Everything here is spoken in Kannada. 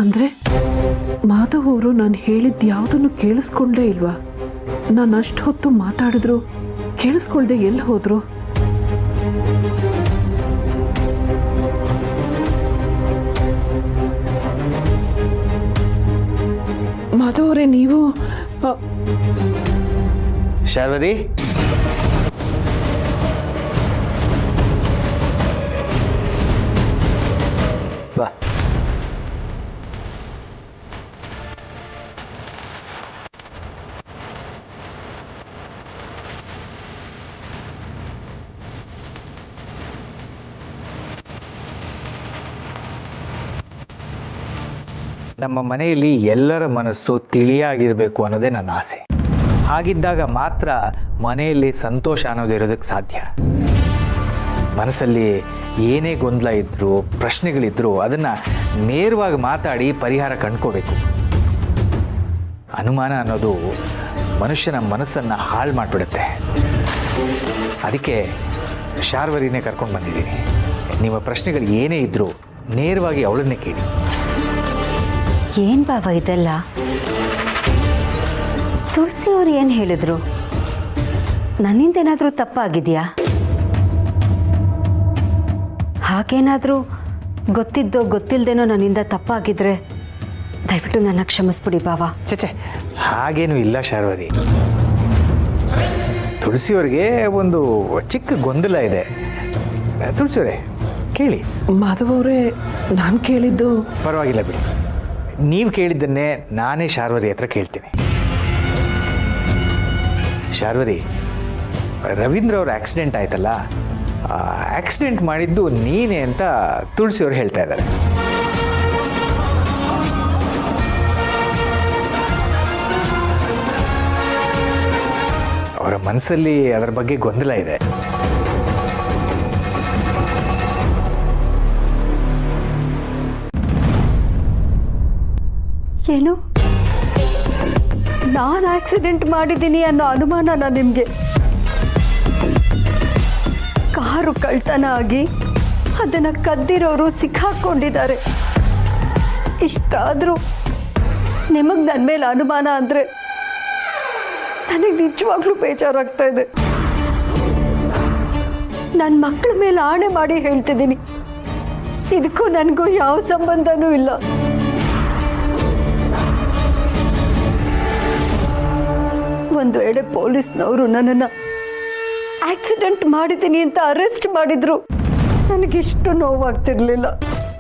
ಅಂದರೆ ಮಾಧವ್ ಅವರು ನಾನು ಹೇಳಿದ್ದು ಯಾವುದನ್ನು ಕೇಳಿಸ್ಕೊಂಡೇ ಇಲ್ವಾ? ನಾನು ಅಷ್ಟು ಹೊತ್ತು ಮಾತಾಡಿದ್ರು ಕೇಳಿಸ್ಕೊಳ್ದೆ ಎಲ್ಲಿ ಹೋದ್ರು? ಮಾಧವ್ ಅವರೇ, ನೀವು ಶಾರ್ವರಿ, ಬಾ. ನಮ್ಮ ಮನೆಯಲ್ಲಿ ಎಲ್ಲರ ಮನಸ್ಸು ತಿಳಿಯಾಗಿರಬೇಕು ಅನ್ನೋದೇ ನನ್ನ ಆಸೆ. ಹಾಗಿದ್ದಾಗ ಮಾತ್ರ ಮನೆಯಲ್ಲಿ ಸಂತೋಷ ಅನ್ನೋದಿರೋದಕ್ಕೆ ಸಾಧ್ಯ. ಮನಸ್ಸಲ್ಲಿ ಏನೇ ಗೊಂದಲ ಇದ್ದರೂ ಪ್ರಶ್ನೆಗಳಿದ್ದರೂ ಅದನ್ನು ನೇರವಾಗಿ ಮಾತಾಡಿ ಪರಿಹಾರ ಕಂಡ್ಕೋಬೇಕು. ಅನುಮಾನ ಅನ್ನೋದು ಮನುಷ್ಯನ ಮನಸ್ಸನ್ನು ಹಾಳು ಮಾಡಿಬಿಡುತ್ತೆ. ಅದಕ್ಕೆ ಶಾರ್ವರಿನೇ ಕರ್ಕೊಂಡು ಬಂದಿದ್ದೀನಿ. ನಿಮ್ಮ ಪ್ರಶ್ನೆಗಳು ಏನೇ ಇದ್ದರೂ ನೇರವಾಗಿ ಅವಳನ್ನೇ ಕೇಳಿ. ಏನು ಬಾಬಾ ಇದೆಲ್ಲ? ತುಳಸಿ ಅವ್ರು ಏನು ಹೇಳಿದ್ರು? ನನ್ನಿಂದೇನಾದರೂ ತಪ್ಪಾಗಿದೆಯಾ? ಹಾಗೇನಾದರೂ ಗೊತ್ತಿದ್ದೋ ಗೊತ್ತಿಲ್ಲದೇನೋ ನನ್ನಿಂದ ತಪ್ಪಾಗಿದ್ರೆ ದಯವಿಟ್ಟು ನನ್ನ ಕ್ಷಮಿಸ್ಬಿಡಿ ಬಾಬಾ. ಚೇಚೆ, ಹಾಗೇನೂ ಇಲ್ಲ ಶಾರ್ವರಿ. ತುಳಸಿಯವರಿಗೆ ಒಂದು ಚಿಕ್ಕ ಗೊಂದಲ ಇದೆ. ತುಳಸಿಯವರೇ ಕೇಳಿ. ಮಾಧವ್ ಅವರೇ, ನಾನು ಕೇಳಿದ್ದು ಪರವಾಗಿಲ್ಲ ಬಿಡಿ. ನೀವು ಕೇಳಿದ್ದನ್ನೇ ನಾನೇ ಶಾರ್ವರಿ ಹತ್ರ ಕೇಳ್ತೀನಿ. ಶಾರ್ವರಿ, ರವೀಂದ್ರ ಅವ್ರ ಆಕ್ಸಿಡೆಂಟ್ ಆಯ್ತಲ್ಲ, ಆಕ್ಸಿಡೆಂಟ್ ಮಾಡಿದ್ದು ನೀನೇ ಅಂತ ತುಳಸಿಯವರು ಹೇಳ್ತಾ ಇದ್ದಾರೆ. ಅವರ ಮನಸ್ಸಲ್ಲಿ ಅದರ ಬಗ್ಗೆ ಗೊಂದಲ ಇದೆ. ಏನು? ನಾನು ಆಕ್ಸಿಡೆಂಟ್ ಮಾಡಿದ್ದೀನಿ ಅನ್ನೋ ಅನುಮಾನನ ನಿಮಗೆ? ಕಾರು ಕಳ್ತನ ಆಗಿ ಅದನ್ನು ಕದ್ದಿರೋರು ಸಿಕ್ಕಾಕೊಂಡಿದ್ದಾರೆ. ಇಷ್ಟಾದರೂ ನಿಮಗೆ ನನ್ನ ಮೇಲೆ ಅನುಮಾನ ಅಂದರೆ ನನಗೆ ನಿಜವಾಗ್ಲೂ ಬೇಜಾರಾಗ್ತಾ ಇದೆ. ನನ್ನ ಮಕ್ಕಳ ಮೇಲೆ ಆಣೆ ಮಾಡಿ ಹೇಳ್ತಿದ್ದೀನಿ, ಇದಕ್ಕೂ ನನಗೂ ಯಾವ ಸಂಬಂಧನೂ ಇಲ್ಲ. ಒಂದು ವೇಳೆ ಪೊಲೀಸ್ನವರು ನನ್ನನ್ನು ಆಕ್ಸಿಡೆಂಟ್ ಮಾಡಿದ್ದೀನಿ ಅಂತ ಅರೆಸ್ಟ್ ಮಾಡಿದ್ರು ನನಗಿಷ್ಟು ನೋವಾಗ್ತಿರ್ಲಿಲ್ಲ.